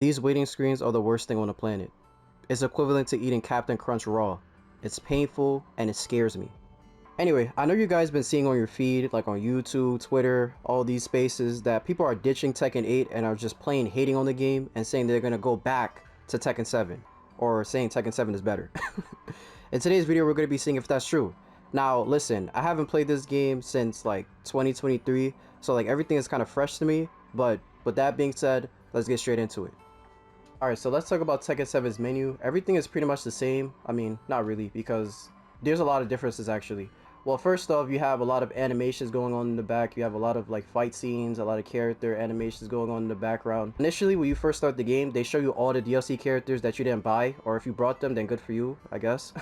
These waiting screens are the worst thing on the planet. It's equivalent to eating Captain Crunch raw. It's painful and it scares me. Anyway, I know you guys been seeing on your feed, like on YouTube, Twitter, all these spaces, that people are ditching Tekken 8 and are just plain hating on the game and saying they're gonna go back to Tekken 7, or saying Tekken 7 is better. In today's video, we're gonna be seeing if that's true. Now, listen, I haven't played this game since like 2023, so like everything is kind of fresh to me, but with that being said, let's get straight into it. Alright, so let's talk about Tekken 7's menu. Everything is pretty much the same. I mean, not really, because there's a lot of differences actually. Well, first off, you have a lot of animations going on in the back. You have a lot of like fight scenes, a lot of character animations going on in the background. Initially, when you first start the game, they show you all the DLC characters that you didn't buy, or if you brought them, then good for you, I guess.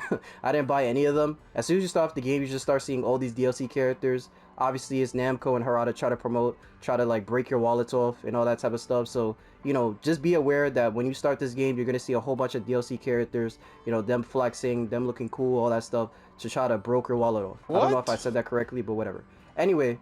I didn't buy any of them. As soon as you start off the game, you just start seeing all these DLC characters. Obviously, it's Namco and Harada try to like break your wallets off and all that type of stuff. So, you know, just be aware that when you start this game, you're gonna see a whole bunch of DLC characters, you know, them flexing, them looking cool, all that stuff, to try to broke your wallet off. What? I don't know if I said that correctly, but whatever. Anyway,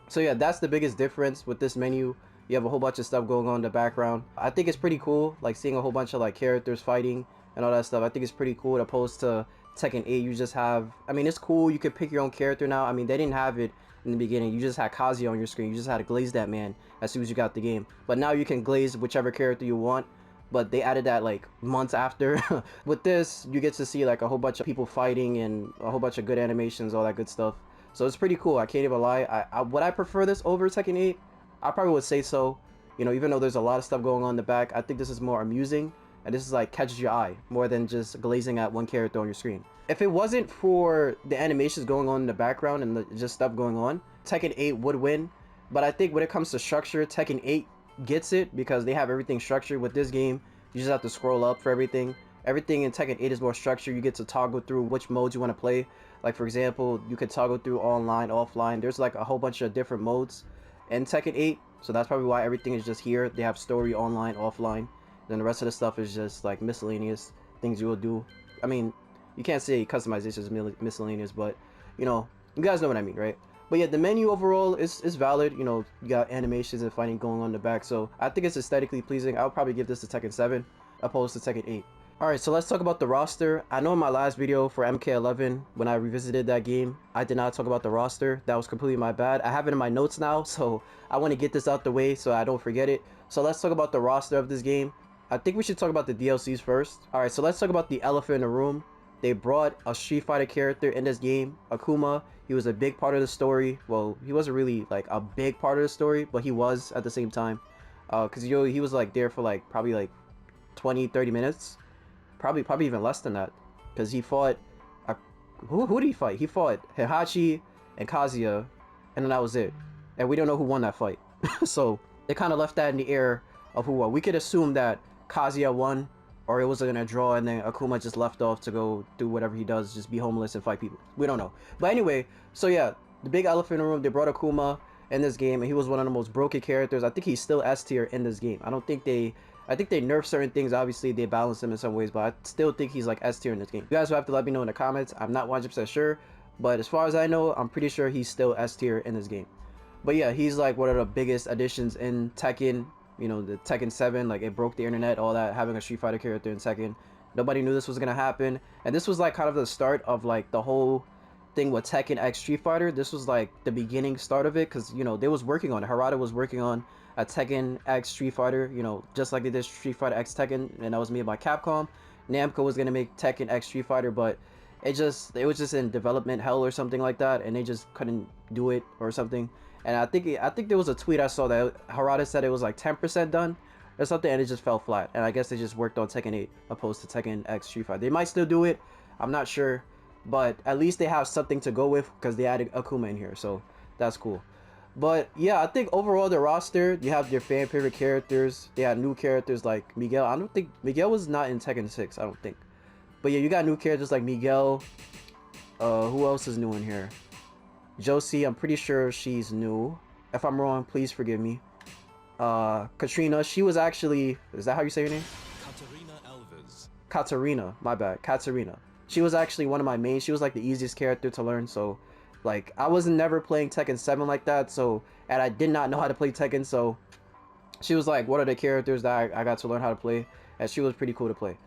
so yeah, that's the biggest difference with this menu. You have a whole bunch of stuff going on in the background. I think it's pretty cool, like seeing a whole bunch of like characters fighting and all that stuff. I think it's pretty cool, opposed to Tekken 8. You just have, I mean, it's cool, you could pick your own character now. I mean, they didn't have it in the beginning. You just had Kazuya on your screen. You just had to glaze that man as soon as you got the game. But now you can glaze whichever character you want, but they added that like months after. With this, you get to see like a whole bunch of people fighting and a whole bunch of good animations, all that good stuff. So it's pretty cool. I can't even lie. Would I prefer this over Tekken 8? I probably would say so. You know, even though there's a lot of stuff going on in the back, I think this is more amusing, and this is like catches your eye more than just glazing at one character on your screen. If it wasn't for the animations going on in the background and just stuff going on, Tekken 8 would win. But I think when it comes to structure, Tekken 8 gets it because they have everything structured. With this game, you just have to scroll up for everything. Everything in Tekken 8 is more structured. You get to toggle through which modes you want to play. Like for example, you could toggle through online, offline. There's like a whole bunch of different modes in Tekken 8. So that's probably why everything is just here. They have story, online, offline. Then the rest of the stuff is just like miscellaneous things you will do. I mean, you can't say customization is miscellaneous, but you know, you guys know what I mean, right? But yeah, the menu overall is valid. You know, you got animations and fighting going on in the back, so I think it's aesthetically pleasing. I would probably give this to Tekken 7 opposed to Tekken 8. Alright, so let's talk about the roster. I know in my last video for MK11, when I revisited that game, I did not talk about the roster. That was completely my bad. I have it in my notes now, so I want to get this out the way so I don't forget it. So let's talk about the roster of this game. I think we should talk about the DLCs first. Alright, so let's talk about the elephant in the room. They brought a Street Fighter character in this game, Akuma. He was a big part of the story. Well, he wasn't really like a big part of the story, but he was at the same time. Because you know, he was like there for like probably like 20-30 minutes. Probably even less than that. Because he fought... who did he fight? He fought Heihachi and Kazuya, and then that was it. And we don't know who won that fight. So they kind of left that in the air of who won. We could assume that Kazuya won, or it was gonna draw and then Akuma just left off to go do whatever he does, just be homeless and fight people. We don't know. But anyway, so yeah, the big elephant in the room, they brought Akuma in this game, and he was one of the most broken characters. I think he's still S tier in this game. I think they nerfed certain things. Obviously, they balance him in some ways, but I still think he's like S tier in this game. You guys will have to let me know in the comments. I'm not 100% sure, but as far as I know, I'm pretty sure he's still S tier in this game. But yeah, he's like one of the biggest additions in Tekken. You know, the Tekken 7, like it broke the internet, all that, having a Street Fighter character in Tekken. Nobody knew this was gonna happen, and this was like kind of the start of like the whole thing with Tekken X Street Fighter. This was like the beginning start of it, because you know, they was working on it. Harada was working on a Tekken X Street Fighter, you know, just like they did Street Fighter X Tekken, and that was made by Capcom. Namco was gonna make Tekken X Street Fighter, but it was just in development hell or something like that, and they just couldn't do it or something. And I think there was a tweet I saw that Harada said it was like 10% done or something, and it just fell flat. And I guess they just worked on Tekken 8 opposed to Tekken X Street Fighter. They might still do it, I'm not sure, but at least they have something to go with because they added Akuma in here, so that's cool. But yeah, I think overall the roster, you have your fan favorite characters. They had new characters like Miguel. I don't think Miguel was not in Tekken 6, I don't think. But yeah, you got new characters like Miguel. Who else is new in here? Josie, I'm pretty sure she's new. If I'm wrong, please forgive me. Katrina, she was actually... Is that how you say her name? Katarina Alves. Katarina, my bad. Katarina. She was actually one of my mains. She was like the easiest character to learn, so... Like, I wasn't never playing Tekken 7 like that, so... And I did not know how to play Tekken, so... She was like one of the characters that I got to learn how to play, and she was pretty cool to play.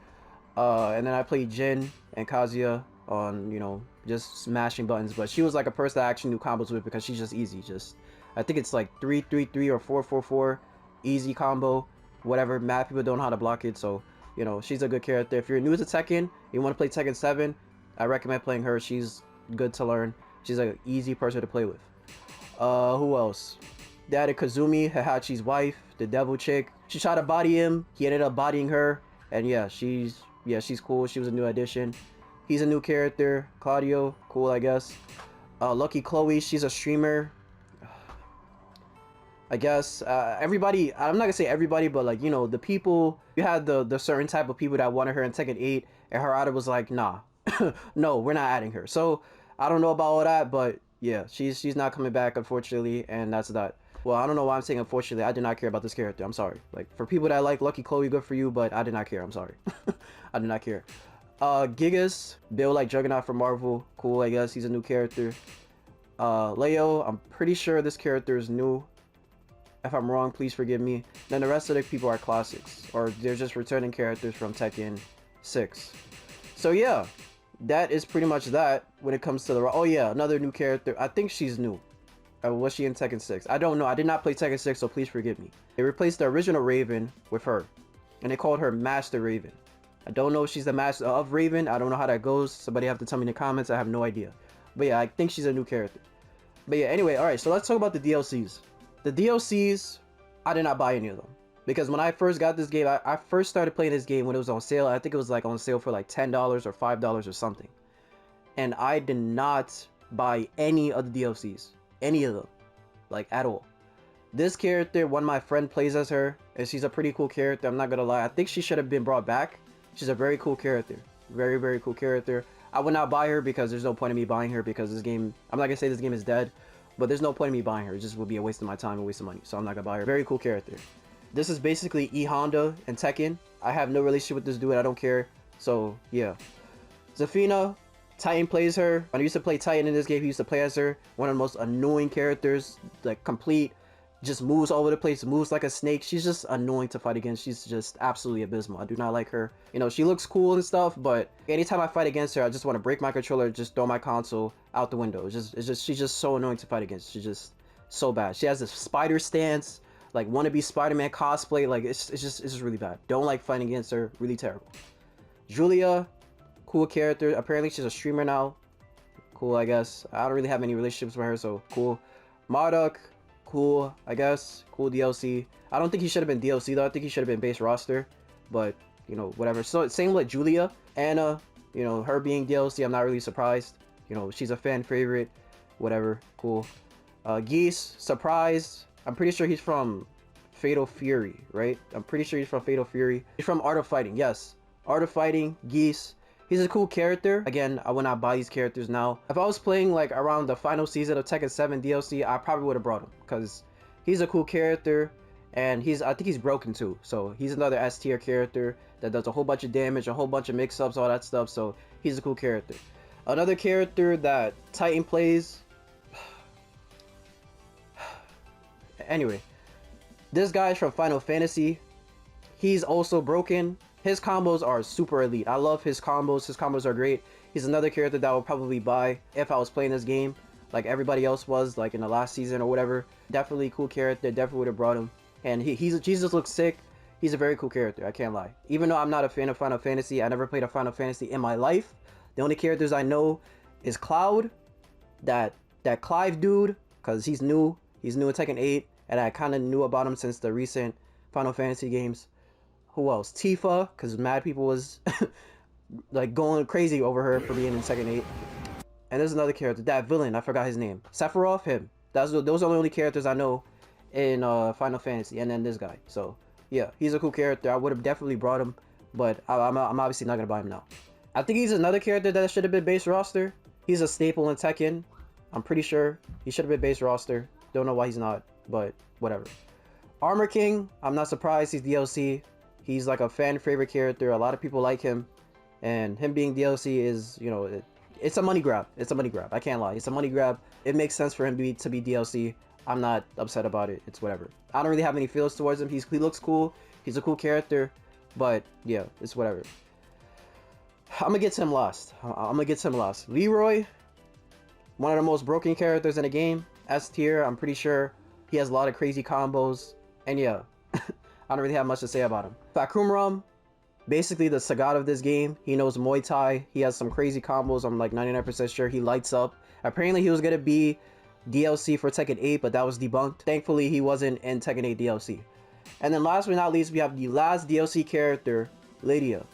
And then I played Jin and Kazuya on, you know, just smashing buttons. But she was like a person that I actually knew combos with because she's just easy. Just, I think it's like 3-3-3 or 4-4-4, easy combo, whatever. Mad people don't know how to block it, so you know she's a good character. If you're new to Tekken, you want to play Tekken 7, I recommend playing her. She's good to learn. She's an easy person to play with. Who else? They had a Kazumi, Heihachi's wife, the devil chick. She tried to body him. He ended up bodying her, and yeah, she's cool. She was a new addition. He's a new character. Claudio, cool, I guess. Lucky Chloe, she's a streamer. I guess everybody, I'm not gonna say everybody, but like, you know, the people, you had the certain type of people that wanted her in Tekken 8, and her idol was like, nah, no, we're not adding her. So I don't know about all that, but yeah, she's not coming back, unfortunately, and that's that. Well, I don't know why I'm saying unfortunately. I did not care about this character. I'm sorry. Like, for people that like Lucky Chloe, good for you, but I did not care. I'm sorry. I did not care. Gigas, Bill like Juggernaut from Marvel, cool, I guess. He's a new character. Leo, I'm pretty sure this character is new. If I'm wrong, please forgive me. Then the rest of the people are classics, or they're just returning characters from Tekken 6. So yeah, that is pretty much that when it comes to the... Oh yeah, another new character. I think she's new. Was she in Tekken 6? I don't know. I did not play Tekken 6, so please forgive me. They replaced the original Raven with her, and they called her Master Raven. I don't know if she's the master of Raven. I don't know how that goes. Somebody have to tell me in the comments. I have no idea. But yeah, I think she's a new character. But yeah, anyway, alright, so let's talk about the DLCs. The DLCs, I did not buy any of them. Because when I first got this game, I first started playing this game when it was on sale. I think it was like on sale for like $10 or $5 or something. And I did not buy any of the DLCs. Any of them. Like, at all. This character, one of my friend plays as her, and she's a pretty cool character, I'm not gonna lie. I think she should have been brought back. She's a very cool character. Very, very cool character. I would not buy her because there's no point in me buying her because this game... I'm not gonna say this game is dead, but there's no point in me buying her. It just would be a waste of my time and waste of money. So I'm not gonna buy her. Very cool character. This is basically E Honda and Tekken. I have no relationship with this dude. I don't care. So, yeah. Zafina, Titan plays her. When I used to play Titan in this game, he used to play as her. One of the most annoying characters. Like, complete... just moves all over the place, moves like a snake. She's just annoying to fight against. She's just absolutely abysmal. I do not like her. You know, she looks cool and stuff, but anytime I fight against her, I just want to break my controller, just throw my console out the window. It's just she's just so annoying to fight against. She's just so bad. She has this spider stance, like wannabe Spider-Man cosplay. Like it's just really bad. Don't like fighting against her. Really terrible. Julia, cool character. Apparently she's a streamer now. Cool, I guess. I don't really have any relationships with her, so cool. Marduk, cool, I guess. Cool DLC. I don't think he should have been DLC though. I think he should have been base roster. But, you know, whatever. So, same with Julia. Anna, you know, her being DLC, I'm not really surprised. You know, she's a fan favorite. Whatever. Cool. Geese, surprise. I'm pretty sure he's from Fatal Fury, right? I'm pretty sure he's from Fatal Fury. He's from Art of Fighting, yes. Art of Fighting, Geese. He's a cool character. Again, I would not buy these characters now. If I was playing like around the final season of Tekken 7 DLC, I probably would have brought him because he's a cool character and I think he's broken too. So he's another S tier character that does a whole bunch of damage, a whole bunch of mix-ups, all that stuff. So he's a cool character. Another character that Titan plays. Anyway, this guy's from Final Fantasy. He's also broken. His combos are super elite. I love his combos. His combos are great. He's another character that I would probably buy if I was playing this game, like everybody else was, like in the last season or whatever. Definitely cool character. Definitely would have brought him. And he just looks sick. He's a very cool character. I can't lie. Even though I'm not a fan of Final Fantasy, I never played a Final Fantasy in my life. The only characters I know is Cloud, that Clive dude, because he's new. He's new in Tekken 8, and I kind of knew about him since the recent Final Fantasy games. Who else? Tifa, because mad people was like going crazy over her for being in Tekken 8. And there's another character, that villain, I forgot his name. Sephiroth, him. Those are the only characters I know in Final Fantasy, and then this guy. So yeah, he's a cool character. I would have definitely brought him, but I'm obviously not gonna buy him now. I think he's another character that should have been base roster. He's a staple in Tekken. I'm pretty sure he should have been base roster. Don't know why he's not, but whatever. Armor King, I'm not surprised he's DLC. He's like a fan favorite character. A lot of people like him, and him being DLC is, you know, it's a money grab. It's a money grab. I can't lie. It's a money grab. It makes sense for him to be DLC. I'm not upset about it. It's whatever. I don't really have any feels towards him. He looks cool. He's a cool character, but yeah, it's whatever. I'm gonna get to him last. I'm gonna get to him last. Leroy, one of the most broken characters in the game. S tier. I'm pretty sure he has a lot of crazy combos, and yeah, I don't really have much to say about him. Fakumram, basically the Sagat of this game. He knows Muay Thai. He has some crazy combos. I'm like 99% sure he lights up. Apparently he was gonna be DLC for Tekken 8, but that was debunked. Thankfully, he wasn't in Tekken 8 DLC. And then last but not least, we have the last DLC character, Lydia.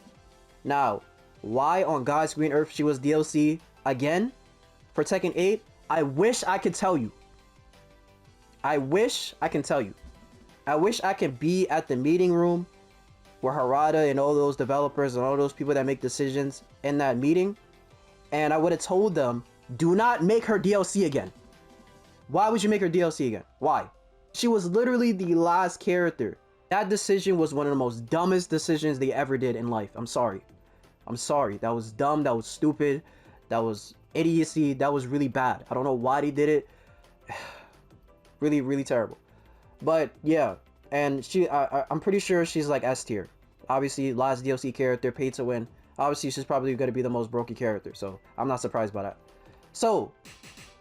Now, why on God's green earth she was DLC again for Tekken 8? I wish I could tell you. I wish I can tell you. I wish I could be at the meeting room where Harada and all those developers and all those people that make decisions in that meeting, and I would have told them, do not make her DLC again. Why would you make her DLC again? Why? She was literally the last character. That decision was one of the most dumbest decisions they ever did in life. I'm sorry. I'm sorry. That was dumb. That was stupid. That was idiocy. That was really bad. I don't know why they did it. Really, really terrible. But yeah, and I'm pretty sure she's like S tier. Obviously, last DLC character, paid to win. Obviously, she's probably going to be the most broken character, so I'm not surprised by that. So,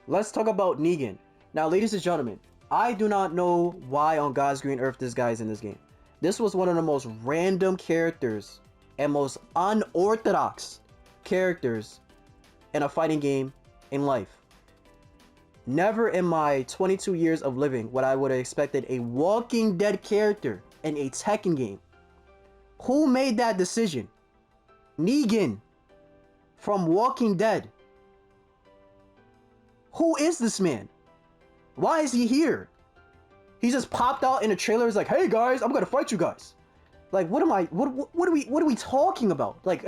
let's talk about Negan. Now, ladies and gentlemen, I do not know why on God's green earth this guy is in this game. This was one of the most random characters and most unorthodox characters in a fighting game in life. Never in my 22 years of living would I have expected a Walking Dead character in a Tekken game. Who made that decision? Negan from Walking Dead. Who is this man? Why is he here? He just popped out in a trailer. He's like, "Hey guys, I'm gonna fight you guys." Like, what are we talking about? Like,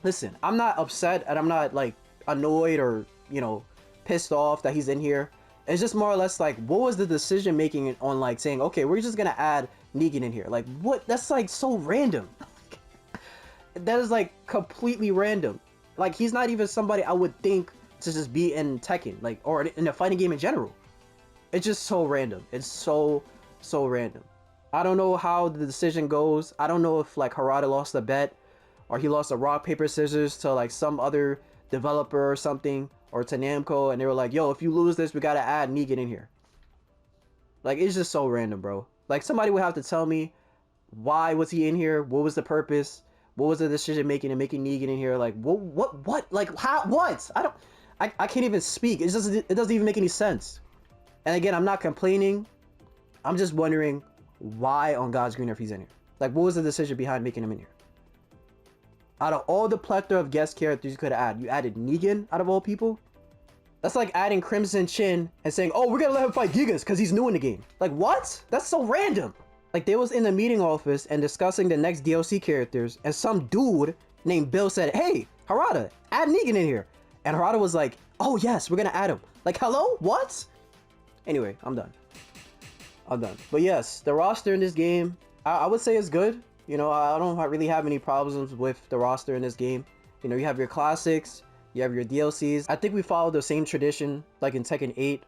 listen, I'm not upset and I'm not like annoyed or, you know, pissed off that he's in here. It's just more or less like, what was the decision making on like saying, okay, we're just gonna add Negan in here? Like, what? That's like so random. That is like completely random. Like, he's not even somebody I would think to just be in Tekken, like, or in a fighting game in general. It's just so random. It's so random. I don't know how the decision goes. I don't know if like Harada lost a bet or he lost a rock paper scissors to like some other developer or something, or to Namco, and they were like, yo, if you lose this, we gotta add Negan in here. Like, it's just so random, bro. Like, somebody would have to tell me, why was he in here? What was the purpose? What was the decision making and making Negan in here? Like, what? Like, how? What? I can't even speak. It doesn't even make any sense. And again, I'm not complaining. I'm just wondering why on God's green earth he's in here. Like, what was the decision behind making him in here? Out of all the plethora of guest characters you could add, you added Negan out of all people? That's like adding Crimson Chin and saying, oh, we're gonna let him fight Gigas because he's new in the game. Like, what? That's so random. Like, they was in the meeting office and discussing the next DLC characters, and some dude named Bill said, hey, Harada, add Negan in here. And Harada was like, oh yes, we're gonna add him. Like, hello? What? Anyway, I'm done. But yes, the roster in this game, I would say is good. You know, I don't really have any problems with the roster in this game. You know, you have your classics, you have your DLCs. I think we follow the same tradition like in Tekken 8.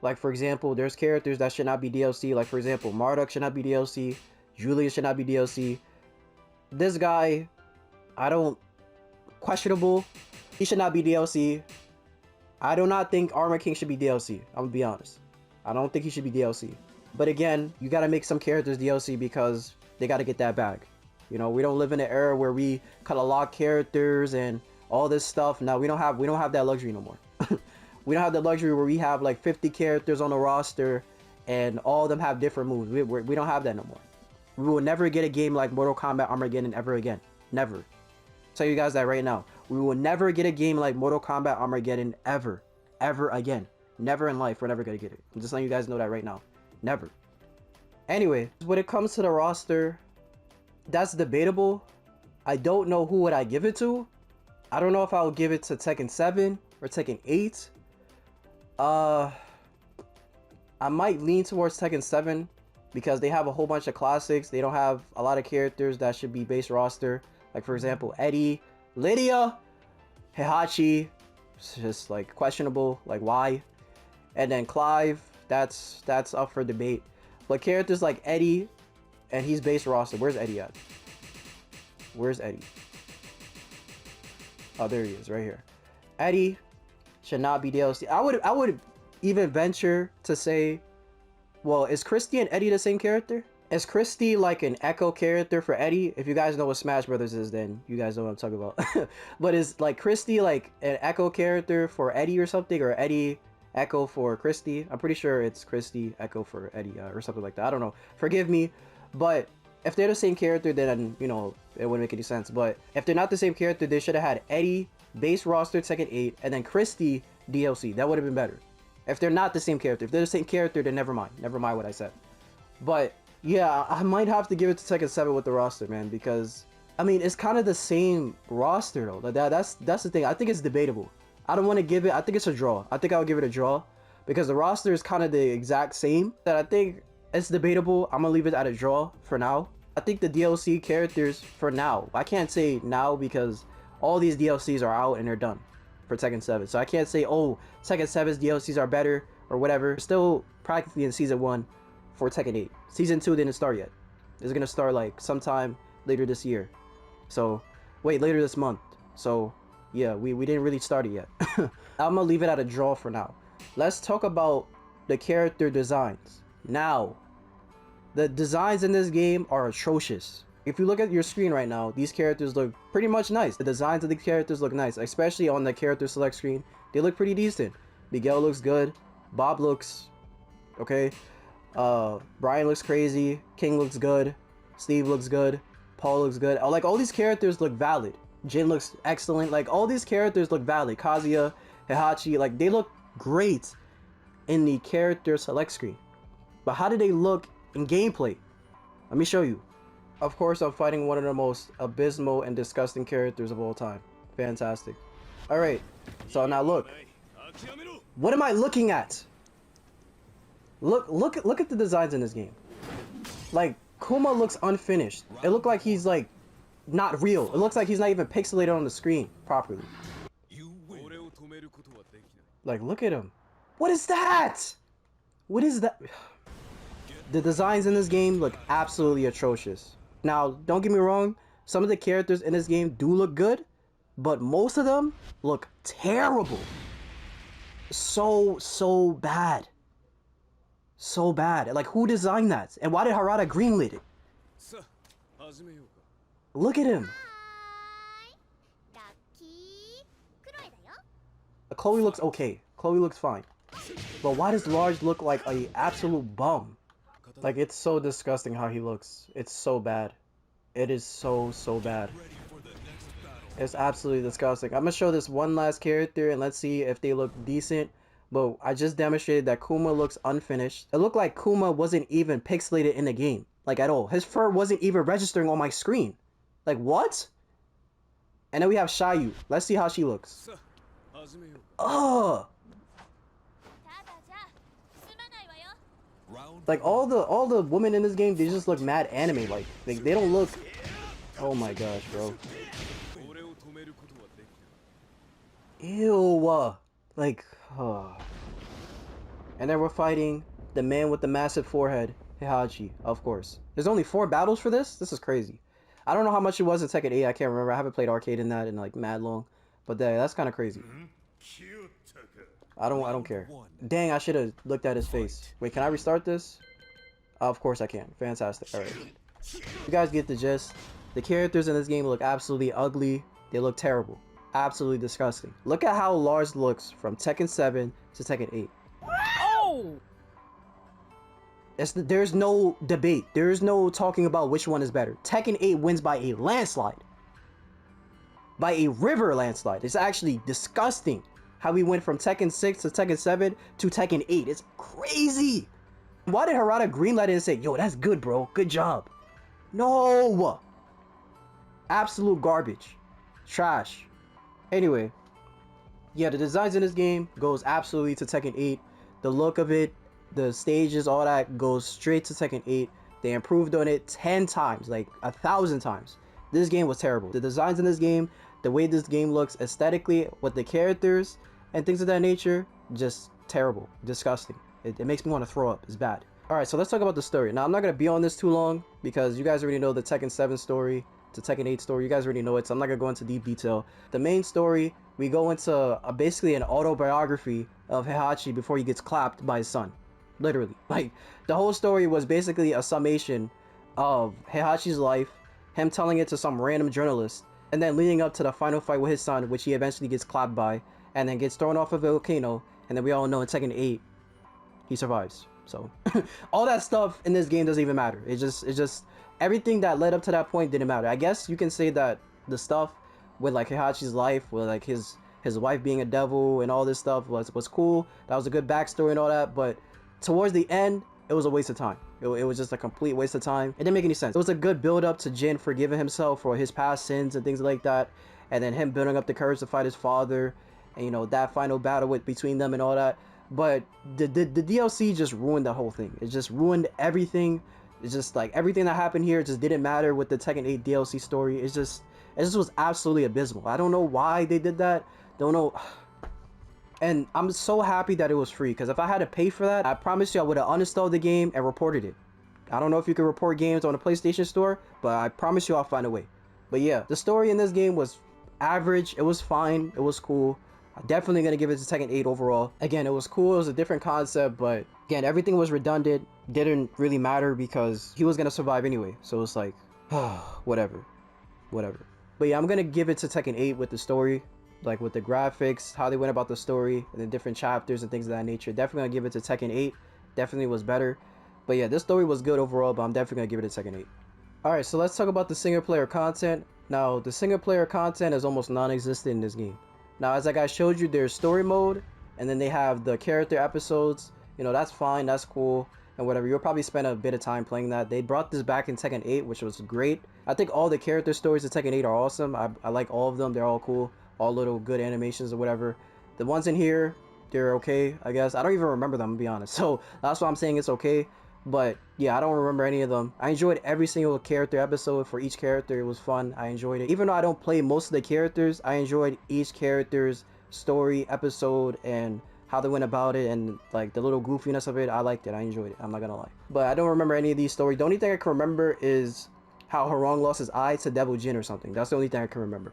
Like, for example, there's characters that should not be DLC. Like, for example, Marduk should not be DLC. Julia should not be DLC. This guy, questionable. He should not be DLC. I do not think Armor King should be DLC. I'm gonna be honest. I don't think he should be DLC. But again, you gotta make some characters DLC because they gotta get that bag. You know, we don't live in an era where we cut a lot of characters and all this stuff. Now we don't have that luxury no more. We don't have the luxury where we have like 50 characters on the roster and all of them have different moves. We don't have that no more. We will never get a game like Mortal Kombat Armageddon ever again. Never. I'll tell you guys that right now. We will never get a game like Mortal Kombat Armageddon ever again. Never in life we're never gonna get it. I'm just letting you guys know that right now. Never. Anyway, when it comes to the roster, that's debatable. I don't know who would I give it to. I don't know if I would give it to Tekken 7 or Tekken 8. I might lean towards Tekken 7 because they have a whole bunch of classics. They don't have a lot of characters that should be base roster. Like, for example, Eddy, Lydia, Heihachi. It's just like questionable. Like, why? And then Clive, that's up for debate. But characters like Eddie, and he's base roster. Where's Eddie at? Where's Eddie? Oh, there he is, right here. Eddie should not be DLC. I would even venture to say, well, is Christy and Eddie the same character? Is Christy like an echo character for Eddie? If you guys know what Smash Brothers is, then you guys know what I'm talking about. But is like Christy like an echo character for Eddie or something, or Eddie echo for Christy? I'm pretty sure it's Christy echo for Eddie or something like that. I don't know. Forgive me, but if they're the same character, then you know it wouldn't make any sense. But if they're not the same character, they should have had Eddie base roster Tekken 8 and then Christy DLC. That would have been better. If they're not the same character, if they're the same character, then never mind. Never mind what I said. But yeah, I might have to give it to Tekken 7 with the roster, man, because I mean it's kind of the same roster though. That's the thing. I think it's debatable. I don't want to give it. I think it's a draw. I think I would give it a draw because the roster is kind of the exact same. That I think it's debatable. I'm gonna leave it at a draw for now. I think the DLC characters for now. I can't say now because all these DLCs are out and they're done for Tekken 7. So I can't say, oh, Tekken 7's DLCs are better or whatever. We're still practically in Season 1 for Tekken 8. Season 2 didn't start yet. It's gonna start like sometime later this year. So, wait, later this month. So, yeah, we didn't really start it yet. I'm gonna leave it at a draw for now. Let's talk about the character designs. Now, the designs in this game are atrocious. If you look at your screen right now, these characters look pretty much nice. The designs of the characters look nice, especially on the character select screen. They look pretty decent. Miguel looks good. Bob looks okay. Brian looks crazy. King looks good. Steve looks good. Paul looks good. Like all these characters look valid. Jin looks excellent. Like all these characters look valid. Kazuya, Heihachi, like they look great in the character select screen. But how do they look in gameplay? Let me show you. Of course, I'm fighting one of the most abysmal and disgusting characters of all time. Fantastic. Alright, so now look. What am I looking at? Look at the designs in this game. Like, Kuma looks unfinished. It looks like he's like not real. It looks like he's not even pixelated on the screen properly. Like, look at him. What is that? What is that? The designs in this game look absolutely atrocious. Now, don't get me wrong, some of the characters in this game do look good, but most of them look terrible. So bad. So bad. Like, who designed that? And why did Harada greenlit it? Look at him. Chloe looks okay. Chloe looks fine. But why does Large look like a absolute bum? Like, it's so disgusting how he looks. It's so bad. It is so bad. It's absolutely disgusting. I'm gonna show this one last character and let's see if they look decent. But I just demonstrated that Kuma looks unfinished. It looked like Kuma wasn't even pixelated in the game. Like, at all. His fur wasn't even registering on my screen. Like, what? And then we have Shayu. Let's see how she looks. Ugh! Like all the women in this game, they just look mad anime like. They don't look. Oh my gosh, bro. Ew. Like. And then we're fighting the man with the massive forehead, Heihachi, of course. There's only 4 battles for this? This is crazy. I don't know how much it was in Tekken 8. I can't remember. I haven't played arcade in that in like mad long. But that's kind of crazy. I don't care. Dang, I should have looked at his face. Wait, can I restart this? Of course I can. Fantastic. Alright. You guys get the gist. The characters in this game look absolutely ugly. They look terrible. Absolutely disgusting. Look at how Lars looks from Tekken 7 to Tekken 8. Oh! There's no debate. There's no talking about which one is better. Tekken 8 wins by a landslide. By a river landslide. It's actually disgusting how we went from Tekken 6 to Tekken 7 to Tekken 8. It's crazy. Why did Harada greenlight it and say, yo, that's good, bro. Good job. No. Absolute garbage. Trash. Anyway. Yeah, the designs in this game goes absolutely to Tekken 8. The look of it, the stages, all that goes straight to Tekken 8. They improved on it 10 times, like 1,000 times. This game was terrible. The designs in this game, the way this game looks aesthetically with the characters and things of that nature, just terrible, disgusting. It makes me want to throw up. It's bad. All right, so let's talk about the story. Now, I'm not going to be on this too long because you guys already know the Tekken 7 story, the Tekken 8 story. You guys already know it, so I'm not going to go into deep detail. The main story, we go into basically an autobiography of Heihachi before he gets clapped by his son. Literally. Like, the whole story was basically a summation of Heihachi's life, him telling it to some random journalist, and then leading up to the final fight with his son, which he eventually gets clapped by, and then gets thrown off of a volcano, and then we all know in Tekken 8, he survives. So all that stuff in this game doesn't even matter. It just everything that led up to that point didn't matter. I guess you can say that the stuff with like Heihachi's life, with like his wife being a devil and all this stuff was cool. That was a good backstory and all that, but towards the end, it was a waste of time. It was just a complete waste of time. It didn't make any sense. It was a good build up to Jin forgiving himself for his past sins and things like that, and then him building up the courage to fight his father, and you know, that final battle between them and all that. But the DLC just ruined the whole thing. It just ruined everything. It's just like everything that happened here just didn't matter with the Tekken 8 DLC story. It just was absolutely abysmal. I don't know why they did that. Don't know. And I'm so happy that it was free, because if I had to pay for that, I promise you I would have uninstalled the game and reported it. I don't know if you can report games on the PlayStation Store, but I promise you I'll find a way. But yeah, the story in this game was average. It was fine. It was cool. I'm definitely going to give it to Tekken 8 overall. Again, it was cool. It was a different concept, but again, everything was redundant. Didn't really matter because he was going to survive anyway. So it's like, whatever. But yeah, I'm going to give it to Tekken 8 with the story, like with the graphics, how they went about the story, and the different chapters and things of that nature. Definitely going to give it to Tekken 8. Definitely was better. But yeah, this story was good overall, but I'm definitely going to give it to Tekken 8. Alright, so let's talk about the single player content. Now, the single player content is almost non-existent in this game. Now, as like I showed you, there's story mode, and then they have the character episodes. You know, that's fine, that's cool, and whatever. You'll probably spend a bit of time playing that. They brought this back in Tekken 8, which was great. I think all the character stories in Tekken 8 are awesome. I like all of them. They're all cool. All little good animations or whatever. The ones in here, they're okay, I guess. I don't even remember them, to be honest. So, that's why I'm saying it's okay. But, yeah, I don't remember any of them. I enjoyed every single character episode for each character. It was fun. I enjoyed it. Even though I don't play most of the characters, I enjoyed each character's story, episode, and how they went about it, and like the little goofiness of it. I liked it. I enjoyed it. I'm not gonna lie. But I don't remember any of these stories. The only thing I can remember is how Harong lost his eye to Devil Jin or something. That's the only thing I can remember.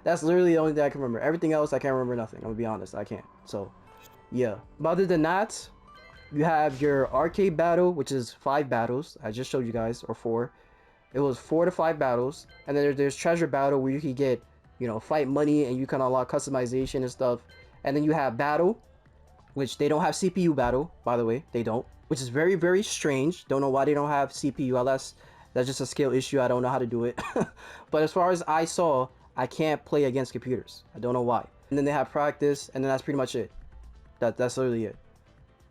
That's literally the only thing I can remember. Everything else, I can't remember nothing. I'm gonna be honest. I can't. So, yeah. But other than that, you have your arcade battle, which is 5 battles. I just showed you guys, or 4. It was 4 to 5 battles. And then there's treasure battle where you can get, you know, fight money and you can unlock customization and stuff. And then you have battle, which they don't have CPU battle, by the way. They don't. Which is very, very strange. Don't know why they don't have CPU, unless that's just a skill issue. I don't know how to do it. But as far as I saw, I can't play against computers. I don't know why. And then they have practice, and then that's pretty much it. That's literally it.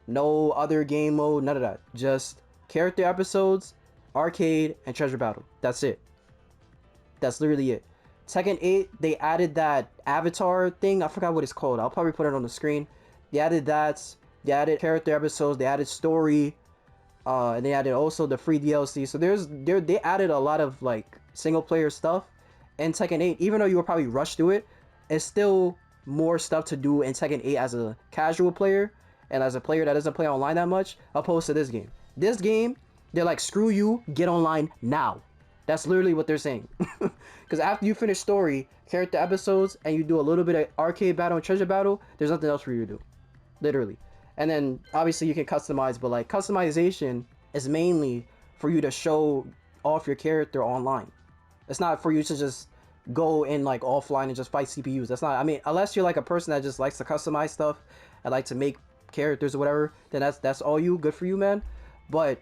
No other game mode, none of that. Just character episodes, arcade, and treasure battle. That's it. That's literally it. Tekken 8, they added that avatar thing. I forgot what it's called. I'll probably put it on the screen. They added that. They added character episodes. They added story. And they added also the free DLC. So they added a lot of like single player stuff in Tekken 8. Even though you will probably rush through it, it's still more stuff to do in Tekken 8 as a casual player and as a player that doesn't play online that much, opposed to this game. This game, they're like, screw you, get online now. That's literally what they're saying. Because after you finish story, character episodes, and you do a little bit of arcade battle and treasure battle, there's nothing else for you to do. Literally. And then, obviously, you can customize, but like, customization is mainly for you to show off your character online. It's not for you to just go in like offline and just fight CPUs. That's not, I mean, unless you're like a person that just likes to customize stuff and like to make characters or whatever, then that's all you. Good for you, man. But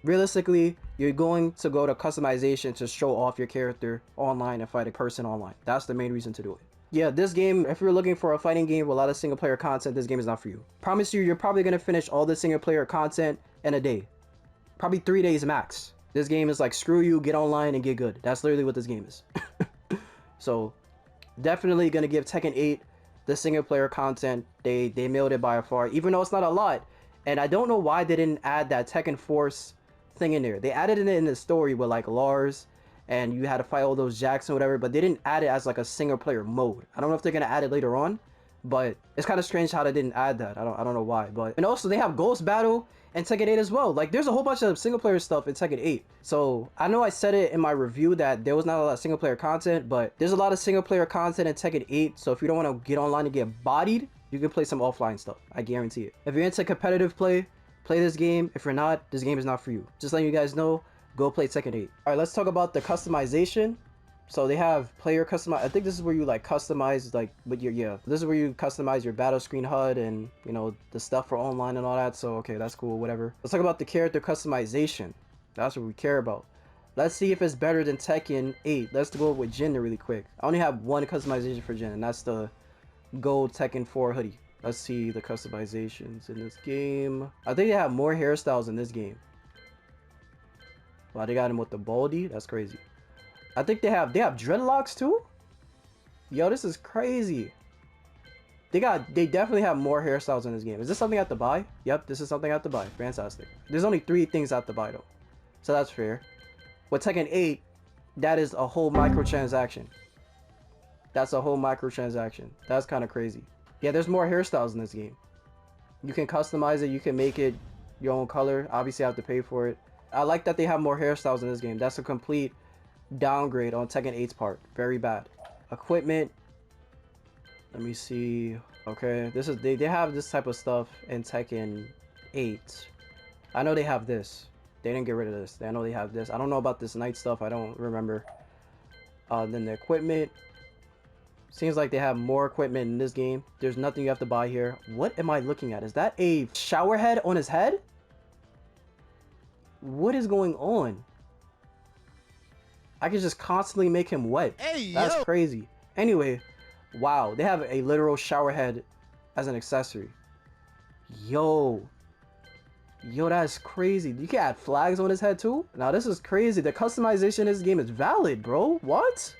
realistically, you're going to go to customization to show off your character online and fight a person online. That's the main reason to do it. Yeah, this game, if you're looking for a fighting game with a lot of single player content, this game is not for you. Promise you, you're probably going to finish all the single player content in a day. Probably 3 days max. This game is like, screw you, get online and get good. That's literally what this game is. So, definitely going to give Tekken 8 the single player content. They nailed it by far, even though it's not a lot. And I don't know why they didn't add that Tekken Force thing in there. They added it in the story with like Lars, and you had to fight all those jacks and whatever, but they didn't add it as like a single player mode. I don't know if they're gonna add it later on, But it's kind of strange how they didn't add that. I don't know why. But and also they have Ghost Battle and Tekken 8 as well. Like there's a whole bunch of single player stuff in Tekken 8. So I know I said it in my review that there was not a lot of single player content, but there's a lot of single player content in Tekken 8. So if you don't want to get online and get bodied, you can play some offline stuff. I guarantee it. If you're into competitive play this game. If you're not, this game is not for you. Just letting you guys know, go play Tekken 8. All right, let's talk about the customization. So they have player customize. I think this is where you like customize like with your, yeah, this is where you customize your battle screen HUD and, you know, the stuff for online and all that. So okay, that's cool, whatever. Let's talk about the character customization. That's what we care about. Let's see if it's better than Tekken 8. Let's go with Jin really quick. I only have one customization for Jin, and that's the gold Tekken 4 hoodie. Let's see the customizations in this game. I think they have more hairstyles in this game. Wow, they got him with the baldy. That's crazy. I think they have dreadlocks too. Yo, this is crazy. They definitely have more hairstyles in this game. Is this something I have to buy? Yep, this is something I have to buy. Fantastic. There's only 3 things I have to buy though, so that's fair. With Tekken 8, that is a whole microtransaction. That's a whole microtransaction. That's kind of crazy. Yeah, there's more hairstyles in this game. You can customize it. You can make it your own color. Obviously, I have to pay for it. I like that they have more hairstyles in this game. That's a complete downgrade on Tekken 8's part. Very bad. Equipment. Let me see. Okay, this is they have this type of stuff in Tekken 8. I know they have this. They didn't get rid of this. I know they have this. I don't know about this night stuff. I don't remember. Then the equipment. Seems like they have more equipment in this game. There's nothing you have to buy here. What am I looking at? Is that a shower head on his head? What is going on? I can just constantly make him wet. Hey, that's yo. crazy. Anyway, wow, they have a literal shower head as an accessory. Yo, that's crazy. You can add flags on his head too. Now this is crazy. The customization in this game is valid, bro. What?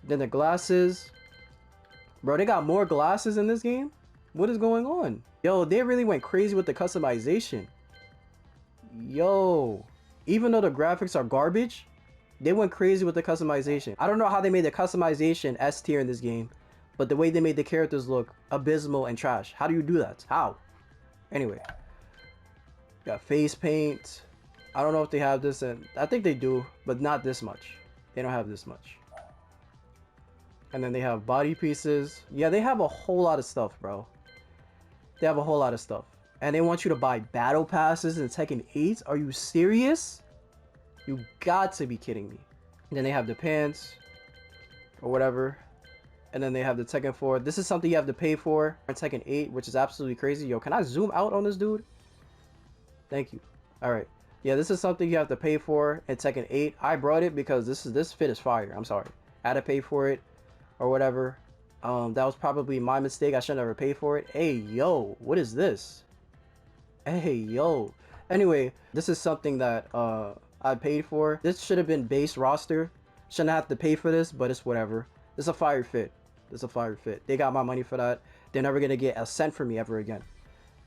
Then the glasses. Bro, they got more glasses in this game? What is going on? Yo, they really went crazy with the customization. Yo, even though the graphics are garbage, they went crazy with the customization. I don't know how they made the customization S tier in this game, but the way they made the characters look abysmal and trash. How do you do that? How? Anyway, got face paint. I don't know if they have this, and I think they do, but not this much. They don't have this much. And then they have body pieces. Yeah, they have a whole lot of stuff, bro. They have a whole lot of stuff. And they want you to buy battle passes in Tekken 8? Are you serious? You got to be kidding me. And then they have the pants. Or whatever. And then they have the Tekken 4. This is something you have to pay for in Tekken 8, which is absolutely crazy. Yo, can I zoom out on this dude? Thank you. Alright. Yeah, this is something you have to pay for in Tekken 8. I brought it because this fit is fire. I'm sorry. I had to pay for it. Or whatever. That was probably my mistake. I should never pay for it. Hey, yo, what is this? Hey, yo. Anyway, this is something that I paid for. This should have been base roster. Shouldn't have to pay for this, but it's whatever. It's a fire fit. It's a fire fit. They got my money for that. They're never gonna get a cent from me ever again.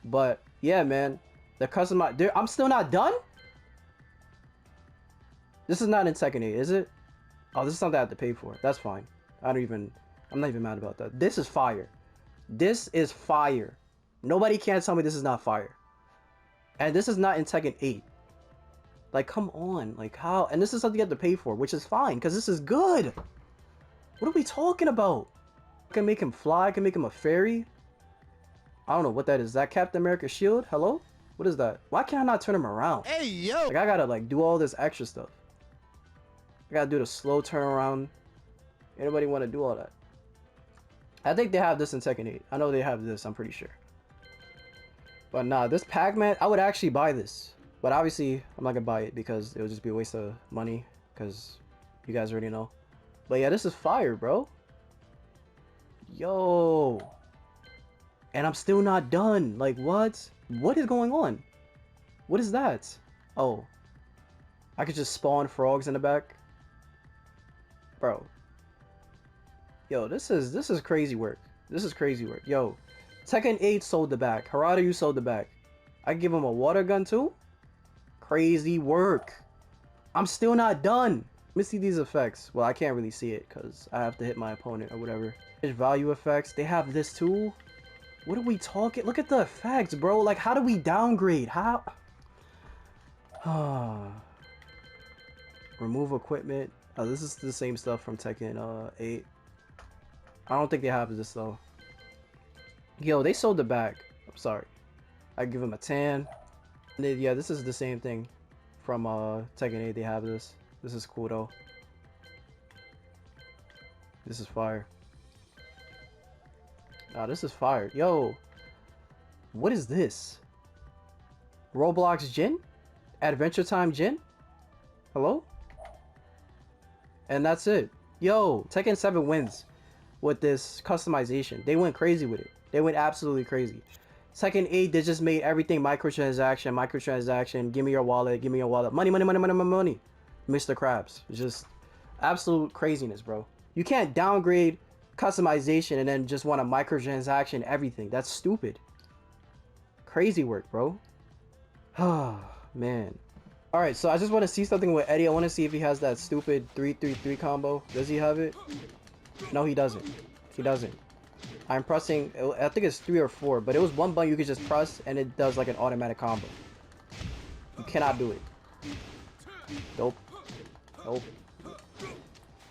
But yeah, man, the customize. I'm still not done. This is not in Tekken 8, is it? Oh, this is something I have to pay for. That's fine. I'm not even mad about that. This is fire. This is fire. Nobody can tell me this is not fire. And this is not in Tekken 8. Like, come on. Like, how? And this is something you have to pay for, which is fine, because this is good. What are we talking about? I can make him fly. I can make him a fairy. I don't know what that is. Is that Captain America's shield? Hello? What is that? Why can't I not turn him around? Hey, yo. Like, I gotta, like, do all this extra stuff. I gotta do the slow turnaround. Anybody want to do all that? I think they have this in Tekken 8. I know they have this, I'm pretty sure. But nah, this Pac-Man, I would actually buy this. But obviously, I'm not gonna buy it because it would just be a waste of money. Because you guys already know. But yeah, this is fire, bro. Yo. And I'm still not done. Like, what? What is going on? What is that? Oh. I could just spawn frogs in the back. Bro. Yo, this is crazy work. This is crazy work. Yo, Tekken 8 sold the back. Harada, you sold the back. I give him a water gun too? Crazy work. I'm still not done. Let me see these effects. Well, I can't really see it because I have to hit my opponent or whatever. There's value effects. They have this too. What are we talking? Look at the effects, bro. Like, how do we downgrade? How? Remove equipment. Oh, this is the same stuff from Tekken 8. I don't think they have this though. Yo, they sold the bag. I'm sorry. I give them a 10. Yeah, this is the same thing from Tekken 8. They have this. This is cool though. This is fire. Nah, this is fire. Yo, what is this? Roblox Jin? Adventure Time Jin? Hello? And that's it. Yo, Tekken 7 wins with this customization. They went crazy with it. They went absolutely crazy. Tekken 8, they just made everything microtransaction. Give me your wallet, give me your wallet. Money. Mr. Krabs. Just absolute craziness, bro. You can't downgrade customization and then just want a microtransaction everything. That's stupid. Crazy work, bro. Oh, man. Alright, so I just want to see something with Eddie. I want to see if he has that stupid 3-3-3 combo. Does he have it? No, he doesn't. He doesn't. I'm pressing, I think it's 3 or 4, but it was one button you could just press and it does like an automatic combo. You cannot do it. Nope. Nope.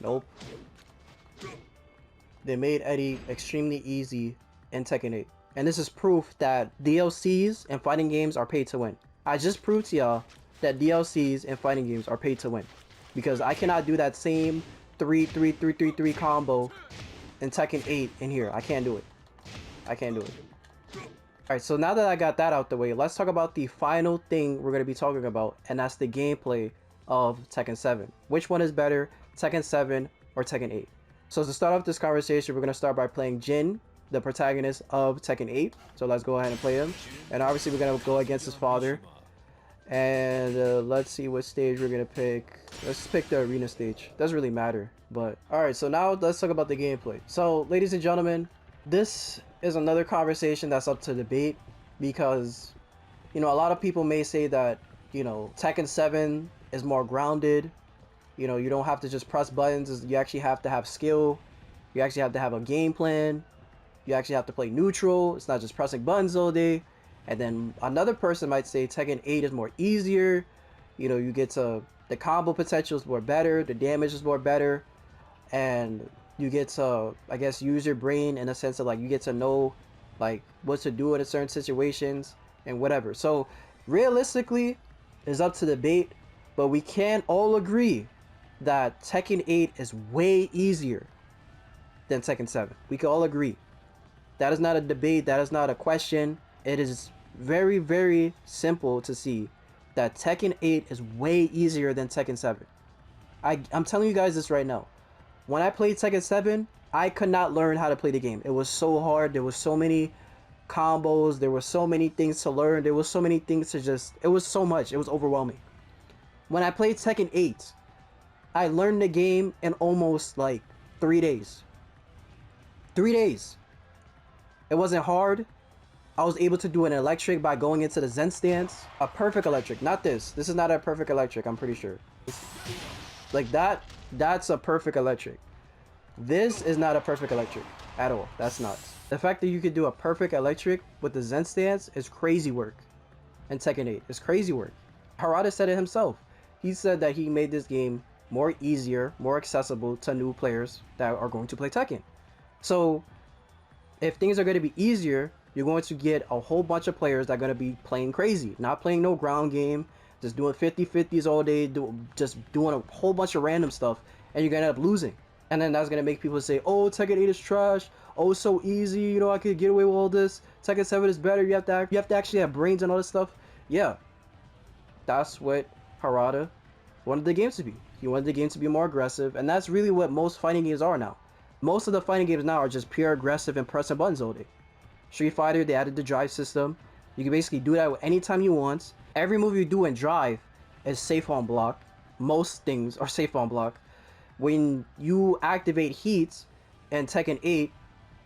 Nope. They made Eddie extremely easy in Tekken 8. And this is proof that DLCs and fighting games are paid to win. I just proved to y'all that DLCs and fighting games are paid to win. Because I cannot do that same 3-3-3-3-3 combo in Tekken 8 in here. I can't do it. I can't do it. Alright, so now that I got that out the way, let's talk about the final thing we're going to be talking about, and that's the gameplay of Tekken 7. Which one is better, Tekken 7 or Tekken 8? So to start off this conversation, we're going to start by playing Jin, the protagonist of Tekken 8. So let's go ahead and play him. And obviously we're going to go against his father. And let's see what stage we're going to pick. Let's pick the arena stage. Doesn't really matter. But alright, so now let's talk about the gameplay. So ladies and gentlemen, this is another conversation that's up to debate. Because, you know, a lot of people may say that, you know, Tekken 7 is more grounded. You know, you don't have to just press buttons. You actually have to have skill. You actually have to have a game plan. You actually have to play neutral. It's not just pressing buttons all day. And then another person might say Tekken 8 is more easier. You know, you get to, the combo potential is more better. The damage is more better. And you get to, I guess, use your brain in a sense of like, you get to know like what to do in certain situations and whatever. So realistically, it's up to debate. But we can all agree that Tekken 8 is way easier than Tekken 7. We can all agree. That is not a debate. That is not a question. It is very, very simple to see that Tekken 8 is way easier than Tekken 7. I'm telling you guys this right now. When I played Tekken 7, I could not learn how to play the game. It was so hard. There was so many combos. There were so many things to learn. There was so many things to just... It was so much. It was overwhelming. When I played Tekken 8, I learned the game in almost like 3 days. 3 days. It wasn't hard. I was able to do an electric by going into the Zen stance. A perfect electric. Not this. This is not a perfect electric, I'm pretty sure. Like that, that's a perfect electric. This is not a perfect electric at all. That's nuts. The fact that you could do a perfect electric with the Zen stance is crazy work. In Tekken 8, it's crazy work. Harada said it himself. He said that he made this game more easier, more accessible to new players that are going to play Tekken. So if things are going to be easier, you're going to get a whole bunch of players that are going to be playing crazy, not playing no ground game, just doing 50-50s all day, just doing a whole bunch of random stuff, and you're going to end up losing. And then that's going to make people say, oh, Tekken 8 is trash, oh, it's so easy, you know, I could get away with all this, Tekken 7 is better, you have to actually have brains and all this stuff. Yeah, that's what Harada wanted the game to be. He wanted the game to be more aggressive, and that's really what most fighting games are now. Most of the fighting games now are just pure aggressive and pressing buttons all day. Street Fighter, they added the drive system. You can basically do that anytime you want. Every move you do in drive is safe on block. Most things are safe on block. When you activate heat in Tekken 8,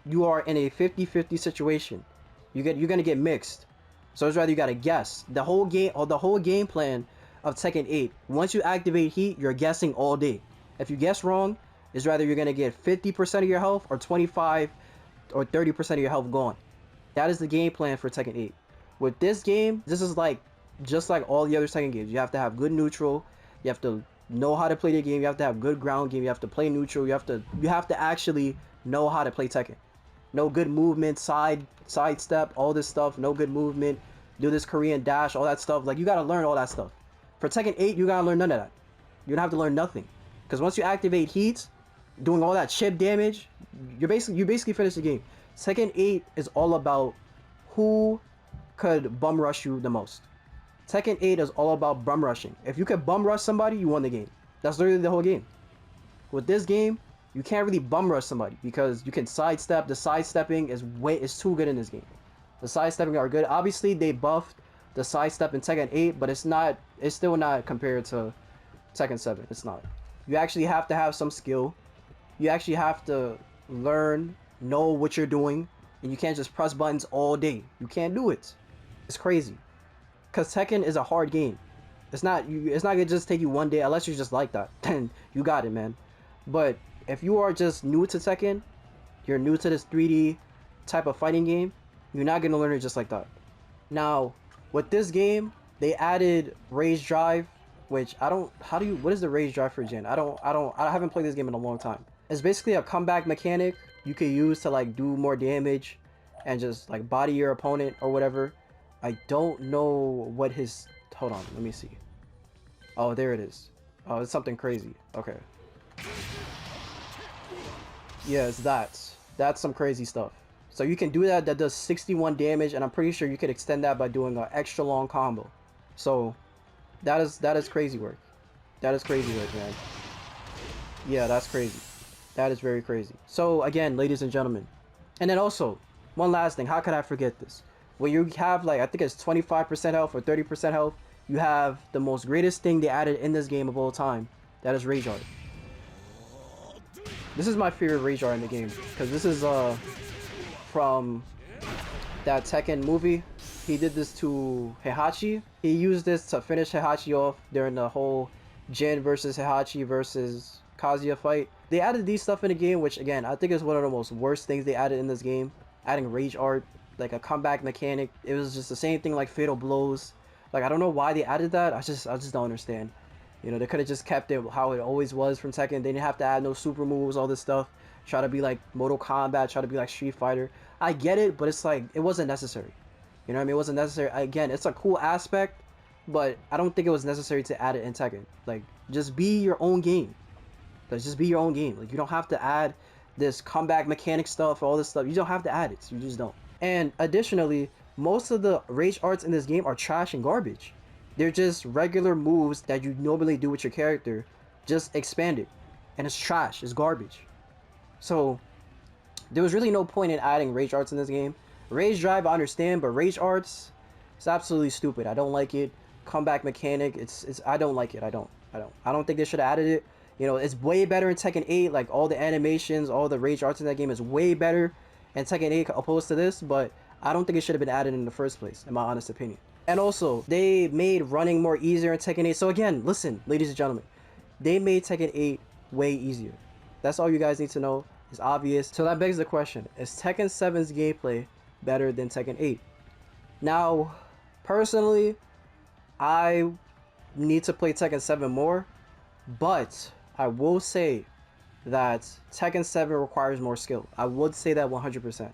you are in a 50-50 situation. You're gonna get mixed. So it's rather you gotta guess. The whole game, or the whole game plan of Tekken 8. Once you activate heat, you're guessing all day. If you guess wrong, it's rather you're gonna get 50% of your health or 25 or 30% of your health gone. That is the game plan for Tekken 8. With this game, this is like just like all the other Tekken games. You have to have good neutral. You have to know how to play the game. You have to have good ground game. You have to play neutral. You have to actually know how to play Tekken. No good movement, sidestep, all this stuff. No good movement. Do this Korean dash, all that stuff. Like, you gotta learn all that stuff. For Tekken 8, you gotta learn none of that. You don't have to learn nothing. Because once you activate heat, doing all that chip damage, you basically finish the game. Tekken 8 is all about who could bum rush you the most. Tekken 8 is all about bum rushing. If you could bum rush somebody, you won the game. That's literally the whole game. With this game, you can't really bum rush somebody because you can sidestep. The sidestepping is too good in this game. The sidestepping are good. Obviously, they buffed the sidestep in Tekken 8, but it's still not compared to Tekken 7. It's not. You actually have to have some skill. You actually have to learn, know what you're doing, and you can't just press buttons all day. You can't do it. It's crazy. Cause Tekken is a hard game. It's not gonna just take you one day unless you're just like that. Then you got it, man. But if you are just new to Tekken, you're new to this 3D type of fighting game, you're not gonna learn it just like that. Now, with this game, they added Rage Drive, which what is the Rage Drive for Gen? I haven't played this game in a long time. It's basically a comeback mechanic you can use to like do more damage and just like body your opponent or whatever. I don't know what his... Hold on, let me see. Oh, there it is. Oh, it's something crazy. Okay. Yeah, it's that. That's some crazy stuff. So you can do that. That does 61 damage, and I'm pretty sure you could extend that by doing an extra long combo. So that is crazy work. That is crazy work, man. Yeah, that's crazy. That is very crazy. So again, ladies and gentlemen, and then also one last thing. How could I forget this? When you have like, I think it's 25% health or 30% health, you have the most greatest thing they added in this game of all time. That is Rage Art. This is my favorite Rage Art in the game because this is from that Tekken movie. He did this to Heihachi. He used this to finish Heihachi off during the whole Jin versus Heihachi versus Kazuya fight. They added these stuff in the game, which again, I think is one of the most worst things they added in this game. Adding Rage Art, like a comeback mechanic. It was just the same thing like Fatal Blows. Like, I don't know why they added that. I just don't understand. You know, they could have just kept it how it always was from Tekken. They didn't have to add no super moves, all this stuff. Try to be like Mortal Kombat, try to be like Street Fighter. I get it, but it's like, it wasn't necessary. You know what I mean? It wasn't necessary. Again, it's a cool aspect, but I don't think it was necessary to add it in Tekken. Like, just be your own game. Like, just be your own game. Like, you don't have to add this comeback mechanic stuff, all this stuff. You don't have to add it. You just don't. And additionally, most of the Rage Arts in this game are trash and garbage. They're just regular moves that you normally do with your character, just expanded. And it's trash, it's garbage. So, there was really no point in adding Rage Arts in this game. Rage Drive, I understand, but Rage Arts, it's absolutely stupid. I don't like it. Comeback mechanic, I don't like it. I don't think they should have added it. You know, it's way better in Tekken 8. Like, all the animations, all the Rage Arts in that game is way better in Tekken 8 opposed to this, but I don't think it should have been added in the first place, in my honest opinion. And also, they made running more easier in Tekken 8. So again, listen, ladies and gentlemen, they made Tekken 8 way easier. That's all you guys need to know. It's obvious. So that begs the question, is Tekken 7's gameplay better than Tekken 8? Now, personally, I need to play Tekken 7 more, but I will say that Tekken 7 requires more skill. I would say that 100%,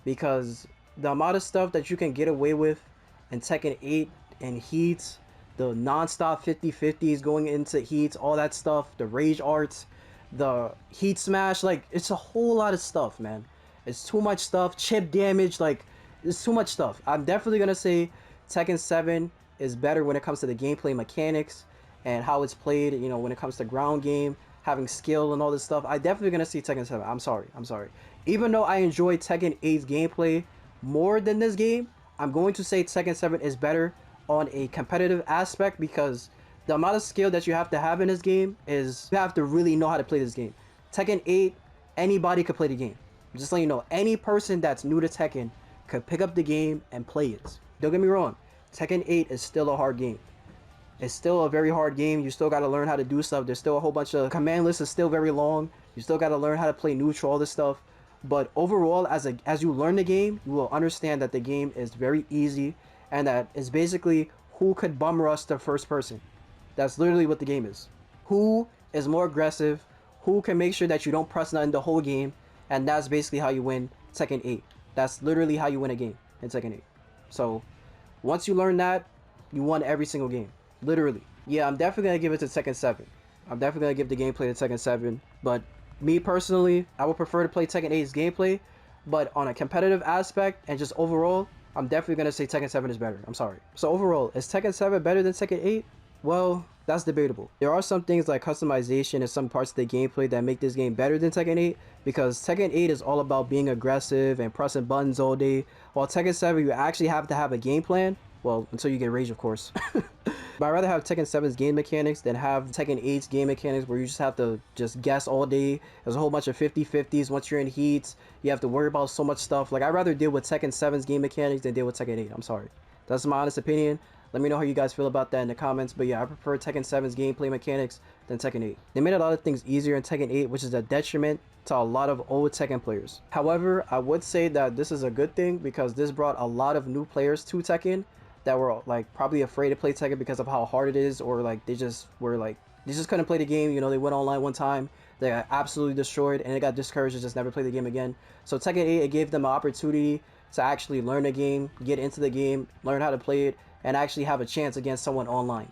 because the amount of stuff that you can get away with in Tekken 8 and Heat, the non-stop 50-50s going into Heat, all that stuff, the Rage Arts, the Heat Smash, like, it's a whole lot of stuff, man. It's too much stuff. Chip damage, like, it's too much stuff. I'm definitely gonna say Tekken 7 is better when it comes to the gameplay mechanics and how it's played, you know, when it comes to ground game, having skill and all this stuff. I definitely gonna see Tekken 7. I'm sorry. Even though I enjoy Tekken 8's gameplay more than this game, I'm going to say Tekken 7 is better on a competitive aspect, because the amount of skill that you have to have in this game is, you have to really know how to play this game. Tekken 8, anybody could play the game. Just letting you know, any person that's new to Tekken could pick up the game and play it. Don't get me wrong, Tekken 8 is still a hard game. It's still a very hard game. You still got to learn how to do stuff. There's still a whole bunch of command lists is still very long. You still got to learn how to play neutral, all this stuff. But overall, as you learn the game, you will understand that the game is very easy, and that it's basically who could bum rush the first person. That's literally what the game is. Who is more aggressive? Who can make sure that you don't press nothing the whole game? And that's basically how you win Tekken 8. That's literally how you win a game in Tekken 8. So once you learn that, you won every single game. Literally. Yeah, I'm definitely going to give it to Tekken 7. I'm definitely going to give the gameplay to Tekken 7. But me personally, I would prefer to play Tekken 8's gameplay. But on a competitive aspect and just overall, I'm definitely going to say Tekken 7 is better. I'm sorry. So overall, is Tekken 7 better than Tekken 8? Well, that's debatable. There are some things like customization and some parts of the gameplay that make this game better than Tekken 8, because Tekken 8 is all about being aggressive and pressing buttons all day, while Tekken 7 you actually have to have a game plan. Well, until you get rage, of course. But I'd rather have Tekken 7's game mechanics than have Tekken 8's game mechanics where you just have to just guess all day. There's a whole bunch of 50-50s. Once you're in heats, you have to worry about so much stuff. Like, I'd rather deal with Tekken 7's game mechanics than deal with Tekken 8. I'm sorry. That's my honest opinion. Let me know how you guys feel about that in the comments. But yeah, I prefer Tekken 7's gameplay mechanics than Tekken 8. They made a lot of things easier in Tekken 8, which is a detriment to a lot of old Tekken players. However, I would say that this is a good thing because this brought a lot of new players to Tekken that were like probably afraid to play Tekken because of how hard it is, or like they just couldn't play the game. You know, they went online one time, they got absolutely destroyed, and they got discouraged to just never play the game again. So Tekken 8, it gave them an opportunity to actually learn the game, get into the game, learn how to play it, and actually have a chance against someone online.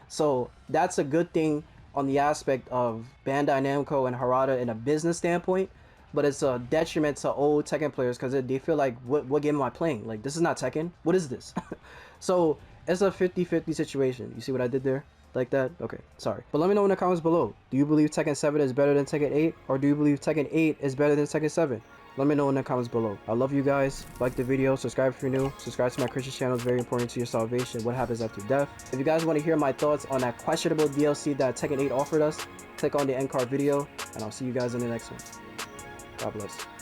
So that's a good thing on the aspect of Bandai Namco and Harada in a business standpoint, but it's a detriment to old Tekken players because they feel like, what game am I playing? Like, this is not Tekken. What is this? So it's a 50-50 situation. You see what I did there? Like that? Okay, sorry. But let me know in the comments below. Do you believe Tekken 7 is better than Tekken 8? Or do you believe Tekken 8 is better than Tekken 7? Let me know in the comments below. I love you guys. Like the video. Subscribe if you're new. Subscribe to my Christian channel. It's very important to your salvation. What happens after death? If you guys want to hear my thoughts on that questionable DLC that Tekken 8 offered us, click on the end card video. And I'll see you guys in the next one. God bless.